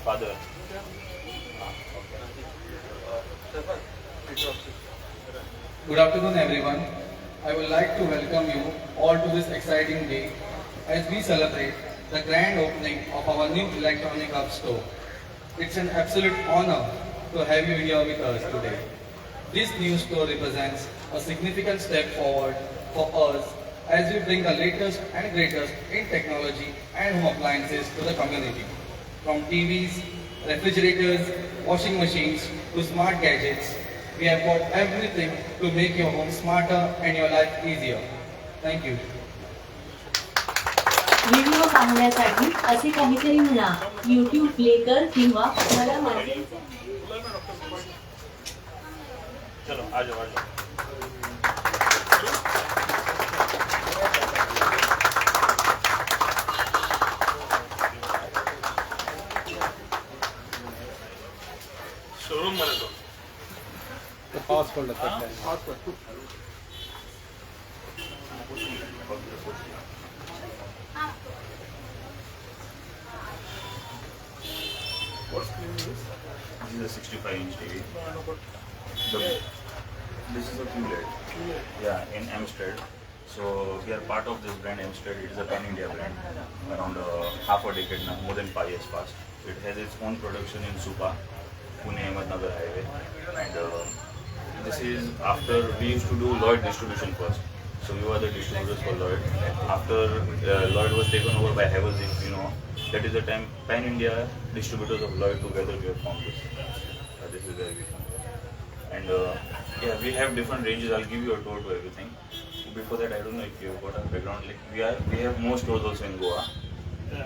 father. Good afternoon, everyone. I would like to welcome you all to this exciting day as we celebrate the grand opening of our new electronic hub store. It's an absolute honor to have you here with us today. This new store represents a significant step forward for us as we bring the latest and greatest in technology and home appliances to the community. From TVs, refrigerators, washing machines to smart gadgets, we have got everything to make your home smarter and your life easier. Thank you. Video पाहण्यासाठी असे काहीतरी म्हणा. YouTube play कर किंवा मला माझे चलो आ जाओ आ जाओ. शोरूम मध्ये जाऊ. पास पडलं तर This is a 65-inch TV. This is a QLED. Yeah, in Amstrad. So we are part of this brand Amstrad. It is a pan-India brand. Around half a decade now, more than 5 years past. It has its own production in Supa, Pune Ahmednagar highway. And this is after we used to do Lloyd distribution first. So we were the distributors for Lloyd. After Lloyd was taken over by Havells, if you know, that is the time pan-India distributors of Lloyd together we have formed this. This is where we come. And yeah, we have different ranges. I'll give you a tour to everything. Before that, I don't know if you've got a background. Like we have more stores also in Goa.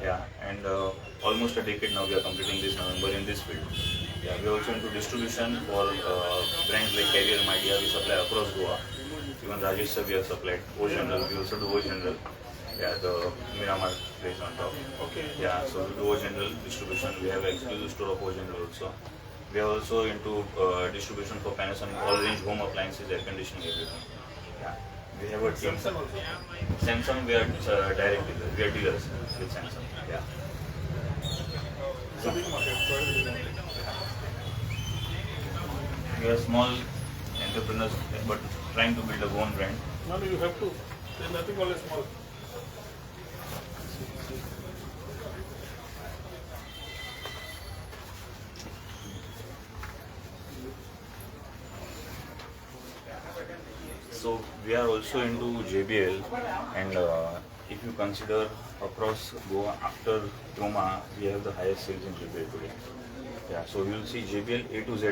Yeah, and almost a decade now we are completing this November in this field. Yeah, we are also into distribution for brands like Carrier Media. We supply across Goa. Even Rajesh sir we have supplied. O General, we also do O General. Yeah, the Miramar place on top. Okay. Yeah, so we do O General distribution. We have an exclusive store of O General also. We are also into distribution for Panasonic, all range home appliances, air conditioning, everything. Yeah. We have a team. Samsung, we are direct dealers. We are dealers with Samsung. Yeah. It's a big market. Quite a big market. We are small entrepreneurs, but trying to build a own brand. No, you have to. There's nothing always small. So we are also into JBL, and if you consider across Goa after Croma, we have the highest sales in JBL today. Yeah, so you'll see JBL A to Z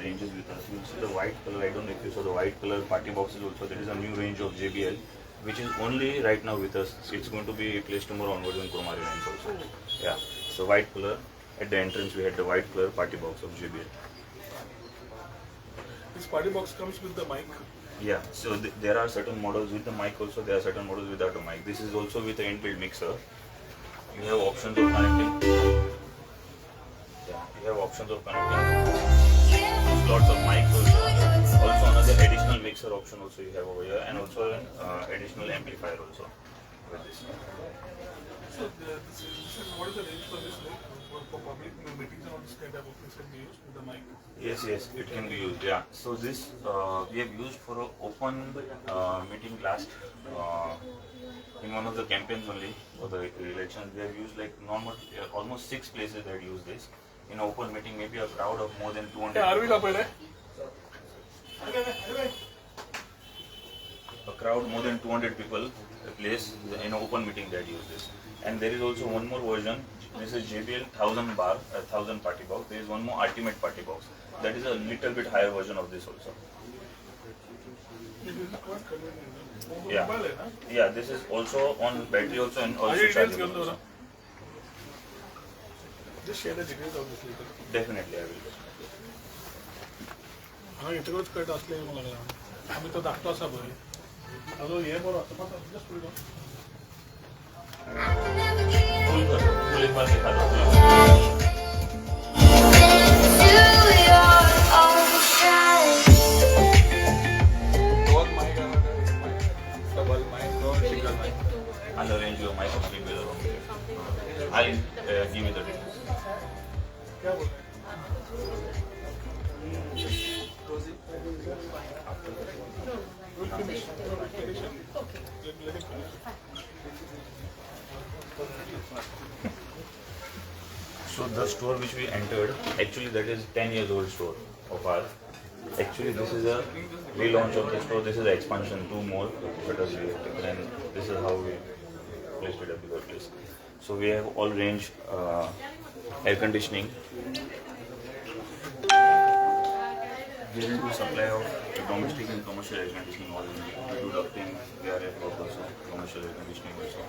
ranges with us. You'll see the white color. I don't know if you saw the white color party boxes also. There is a new range of JBL, which is only right now with us. It's going to be placed tomorrow onwards in Croma range also. Yeah, so white color. At the entrance, we had the white color party box of JBL. This party box comes with the mic. Yeah, so there are certain models with the mic also, there are certain models without a mic. This is also with an inbuilt mixer. You have options of connecting. Yeah, you have options of connecting. Lots of mics also. Also another additional mixer option also you have over here, and also an additional amplifier also with this. So what is the range for this? For public meetings and all this kind of things can be used with the mic. Yes, it can be used. Yeah. So this we have used for an open meeting last in one of the campaigns only for the elections. We have used like normal almost 6 places that use this in an open meeting. Maybe a crowd of more than 200. A crowd more than 200 people a place in an open meeting that use this. And there is also one more version. This is JBL 1000 bar, 1000 party box. There is one more ultimate party box. That is a little bit higher version of this also. Yeah. Yeah, this is also on battery also and also chargeable also. Just share the details of this later. Definitely I will. हा इतकंच cut असले मला आम्ही तो दाखतो असा बरं अजून हे बरं जस्ट पुढे जाऊ फुल कर फुल एक बार दिखा दो दोन माईक डबल माईक दोन सिंगल mike I'll arrange your mic of 3 wheeler on there. I'll give you the details. क्या बोल रहे हैं? We'll finish. Let it finish. So the store which we entered, actually that is 10 years old store of ours. Actually this is a relaunch of the store, this is an expansion, 2 more shutters we have taken, and this is how we placed it at bigger place. So we have all range air conditioning. We will do supply of domestic and commercial air conditioning all in India. We do ducting, VRF work also, commercial air conditioning also.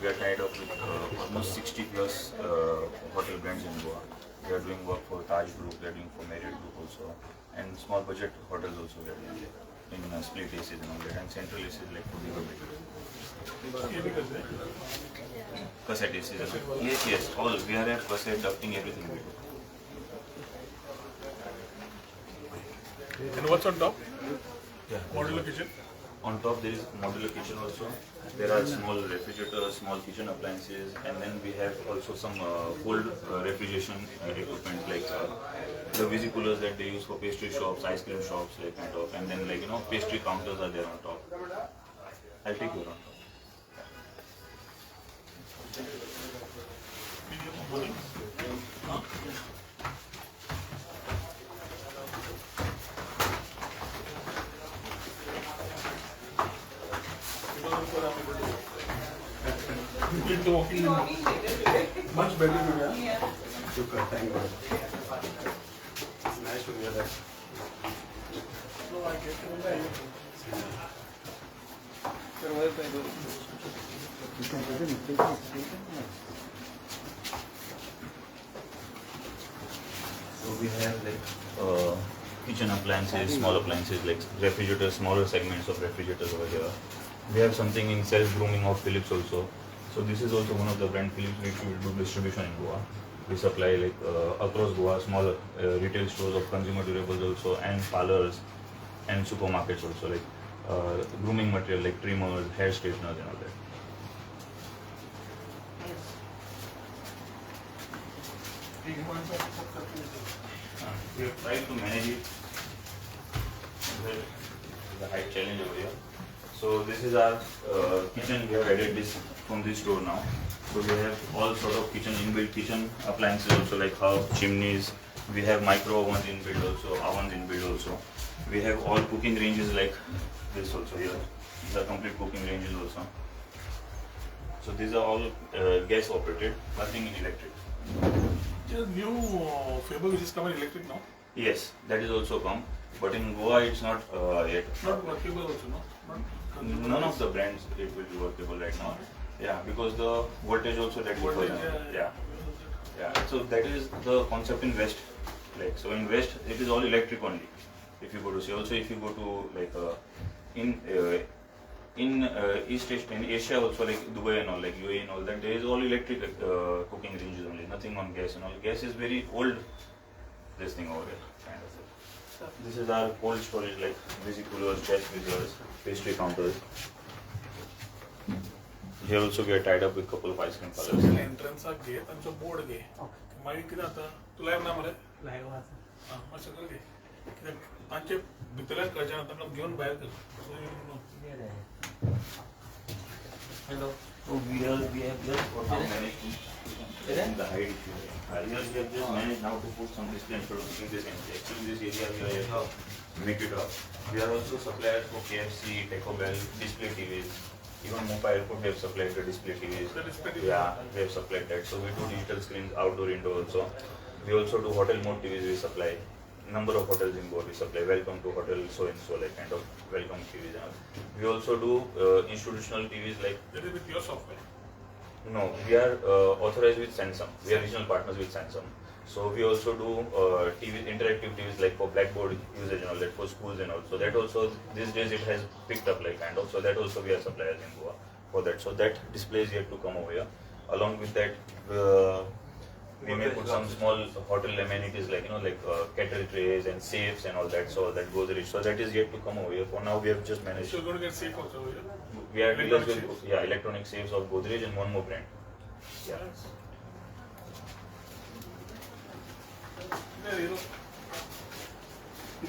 We are tied up with almost 60 plus hotel brands in Goa. We are doing work for Taj Group, we are doing for Marriott Group also, and small budget hotels also we are doing in split ACs and all that, and central ACs like for bigger bigger. ये भी करते हैं? Cassette ACs. Yes, all VRF, cassette, ducting, everything we do. And what's on top? Yeah. Modular kitchen. On top there is modular kitchen also. There are small refrigerators, small kitchen appliances, and then we have also some cold refrigeration equipment like the visi-coolers that they use for pastry shops, ice cream shops, like kind of, and then like pastry counters are there on top. I'll take you around. Complete the walking much better today. Yeah. Super, thank you. It's nice to hear that. No, I get So we have like kitchen appliances, small appliances like refrigerators, smaller segments of refrigerators over here. We have something in self-grooming of Philips also. So this is also one of the brand Philips which we will do distribution in Goa. We supply like across Goa small retail stores of consumer durables also, and parlors and supermarkets also, like grooming material like trimmers, hair straighteners and all that. We have tried to manage it. The height challenge over here. So this is our kitchen. We have added this from this store now. So we have all sort of kitchen inbuilt kitchen appliances also, like hubs, chimneys. We have micro ovens inbuilt also, ovens inbuilt also. We have all cooking ranges like this also here. These are complete cooking ranges also. So these are all gas operated, nothing in electric. Yeah, new Faber which is coming electric now. Yes, that is also come, but in Goa it's not yet. Not workable also, no? Not None of the brands it will be workable right now. Yeah, because the voltage also that will voltage, yeah. So that is the concept in West. Like so in West it is all electric only. If you go to see, also if you go to like in East Asia, in Asia also like Dubai and all, like UAE and all that, there is all electric cooking ranges only, nothing on gas and all. Gas is very old. This thing over here, kind of. This is our cold storage like visi coolers, chest freezers, pastry counters. Here also we are tied up with couple of ice cream parlors. Entrance घे तांचो board घे मागीर कितें जाता तुला येवना मरे मातशें सगळें घे कित्याक तांचे भितरल्यान कळचें तांकां घेवन भायर Hello. So we have just managed to the height issue. Here we have just managed now to put some display instead of putting this empty. Actually this area we are yet to make it up. We are also suppliers for KFC, Taco Bell, display TVs. Even Mumbai Airport we have supplied the display TVs. The display TV. Yeah, we have supplied that. So we do digital screens, outdoor, indoor also. We also do hotel mode TVs we supply. Number of hotels in Goa we supply. Welcome to hotel so and so, like kind of welcome TVs and all. We also do institutional TVs like. That is with your software. No, we are authorized with Samsung. We are regional partners with Samsung. So we also do TV, interactive TVs like for blackboard usage and all that for schools and all. So that also these days it has picked up like kind of. So that also we are suppliers in Goa for that. So that display is yet to come over here. Along with that, we may put some small hotel amenities like like kettle trays and safes and all that. So that goes rich. So that is yet to come over here. For now we have just managed. So you're going to get safe also over here. We are dealers Electronic with electronic safes of Godrej and one more brand. Yeah. So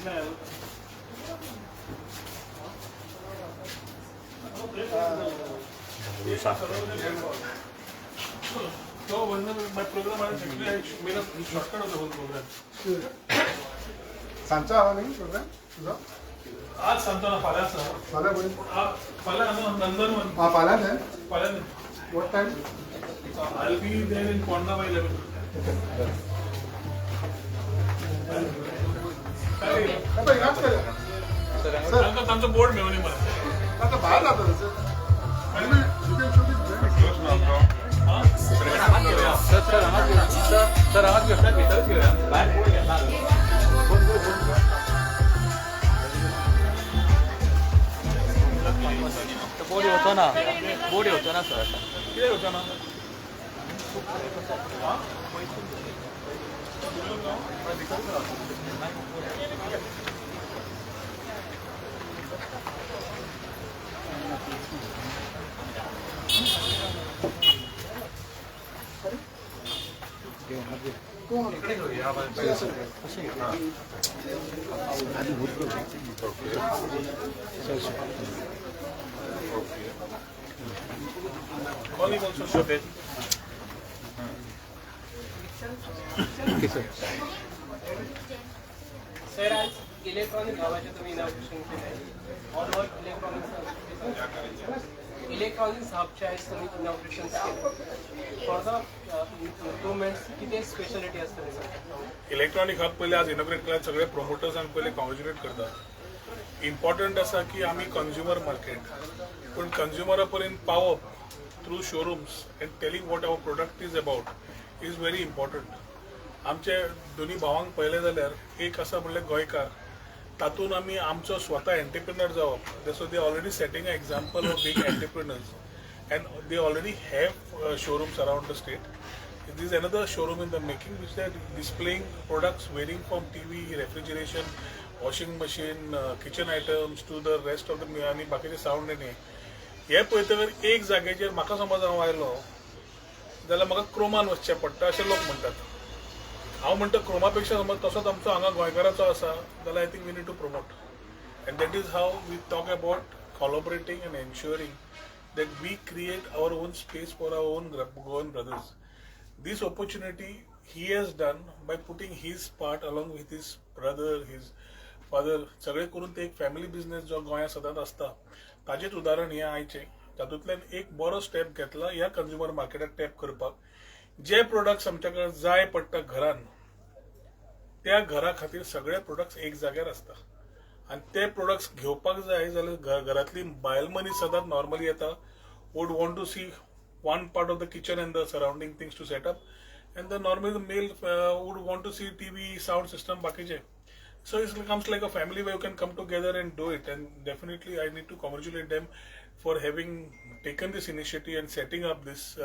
when my program I made a shortcut of the whole program. सांचा आला नाही programme तुझा आज सांगतो ना फाल्याच ना फाल्या पण फाल्या नंदन हा फाल्याच आहे फाल्या what time I'll be there in Ponda by 11. आता याच काय सर आमचं बोर्ड मिळवणे मला आता बाहेर जातो बोर्ड होतो ना सर किती होता ना Calling also showcase. सर आज इलेक्ट्रॉनिक हवाचे तुम्ही इनॉग्रेशन केलं ऑल ओव्हर इलेक्ट्रॉनिक्स हबचे आज तुम्ही इनॉग्रेशन केलं फॉर द इम्प्रुव्हमेंट्स किती स्पेशालिटी असते सर इलेक्ट्रॉनिक हब पहिले आज इनॉग्रेट केला सगळे प्रोमोटर्सांक पहिले कॉंग्रॅच्युलेट करतात इम्पॉर्टंट असा की आम्ही कंझ्युमर मार्केट पण कंझ्युमरा पर्यंत पावप through showrooms and telling what our product is about is very important आमचे दोन्ही भावांक पळयलें जाल्यार एक आसा म्हणल्यार गोंयकार तातूंत आमी आमचो स्वता एंटरप्रिनर जावप so they already setting a example of being entrepreneurs and they already have showrooms around the state this is another showroom in the making which they are displaying products varying from TV refrigeration washing machine kitchen items to the rest of the आनी बाकीचे sound आनी हे पळयतकर एक जाग्याचेर म्हाका समज हांव आयलो जाल्यार म्हाका क्रोमान वचचें पडटा अशें लोक म्हणटात हांव म्हणटा क्रोमापेक्षा समज तसोच आमचो हांगा गोंयकाराचो आसा जाल्यार I think we need to promote and that is how we talk about collaborating and ensuring that we create our own space for our own Goan brothers this opportunity he has done by putting his part along with his brother his father सगळे करून ते एक family business जो गोंयांत सदांच आसता ताजेच उदाहरण हें आयचें तातूंतल्यान एक बरो स्टेप घेतला ह्या कंझ्युमर मार्केटाक टॅप करपाक जे प्रोडक्ट्स आमच्या कडेन जाय पडटा घरान त्या घरा खातीर सगळे प्रोडक्ट्स एक जाग्यार आसता आनी ते प्रोडक्ट्स घेवपाक जाय जाल्यार घरांतली बायल मनीस सदांच नॉर्मली येता would want to see one part of the kitchen and the surrounding things to set up and the normally the male would want to see TV sound system बाकीचे so it comes like a family where you can come together and do it and definitely I need to congratulate them for having taken this initiative and setting up this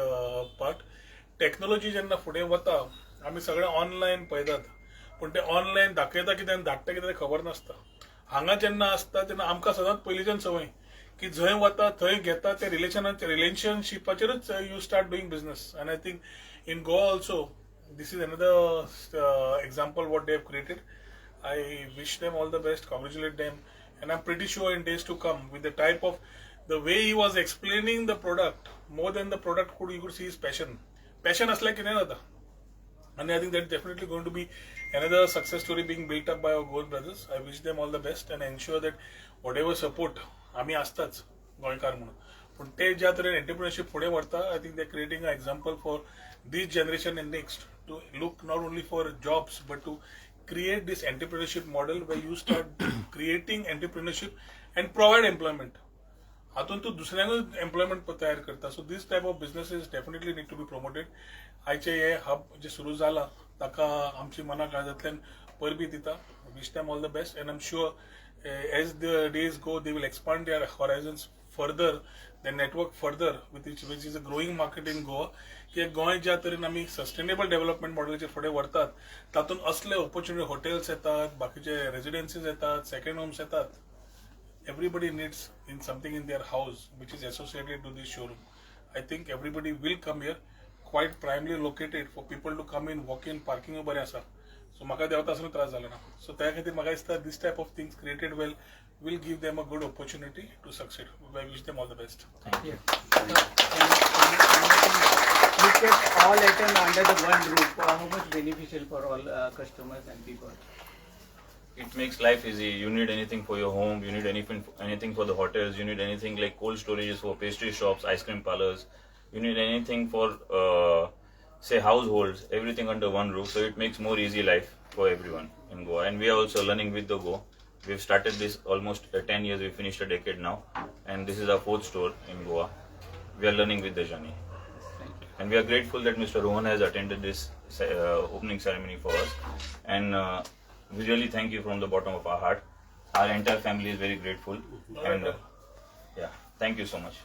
part technology जेन्ना फुडें वता आमी सगळे online पळयतात पूण ते online दाखयता कितें आनी धाडटा कितें खबर नासता हांगा जेन्ना आसता तेन्ना आमकां सदांच पयलींच्यान संवय की जंय वता थंय घेता ते रिलेशनशिपाचेरूच you start doing business and I think in Goa also this is another example what they have created I wish them all the best, congratulate them, and I'm pretty sure in days to come, with the type of the way he was explaining the product, more than the product, you could see his passion. Passion is like another, and I think that's definitely going to be another success story being built up by our Gold brothers. I wish them all the best and ensure that whatever support आम्ही असताच गोंयकार म्हणून पण ते ज्या तरेन entrepreneurship फुडें व्हरता I think they're creating an example for this generation and next to look not only for jobs but to create this entrepreneurship model where you start creating entrepreneurship and provide employment. हातून तू दुसऱ्यांक employment तयार करता so this type of businesses definitely need to be promoted आयचे हे hub जे सुरू जाला ताका आमची मना काळजांतल्यान परबी दिता wish them all the best and I am sure as the days go they will expand their horizons further the network further which is a growing market in Goa की गोंय ज्या तरेन आमी सस्टेनेबल डेव्हलपमेंट मॉडेलचेर फुडें व्हरतात तातूंत असले ऑपॉर्च्युनिटी हॉटेल्स येतात बाकीचे रेजिडेन्सीज येतात सेकंड होम्स येतात everybody needs in something in their house which is associated to this showroom. I think everybody will come here, quite primarily located for people to come in, walk in, parking over asa. सो म्हाका देंवता आसतना त्रास जालो ना. सो त्या खातीर म्हाका दिसता this type of things created well will give them a good opportunity to succeed. I wish them all the best. You kept all items under the one roof. How much beneficial for all customers and people? It makes life easy. You need anything for your home, you need anything for the hotels, you need anything like cold storages for pastry shops, ice cream parlors, you need anything for say households, everything under one roof. So it makes more easy life for everyone in Goa. And we are also learning with the Go. We've started this almost 10 years, we finished a decade now, and this is our 4th store in Goa. We are learning with the journey. And we are grateful that Mr. Rohan has attended this opening ceremony for us. And we really thank you from the bottom of our heart. Our entire family is very grateful. And yeah, thank you so much.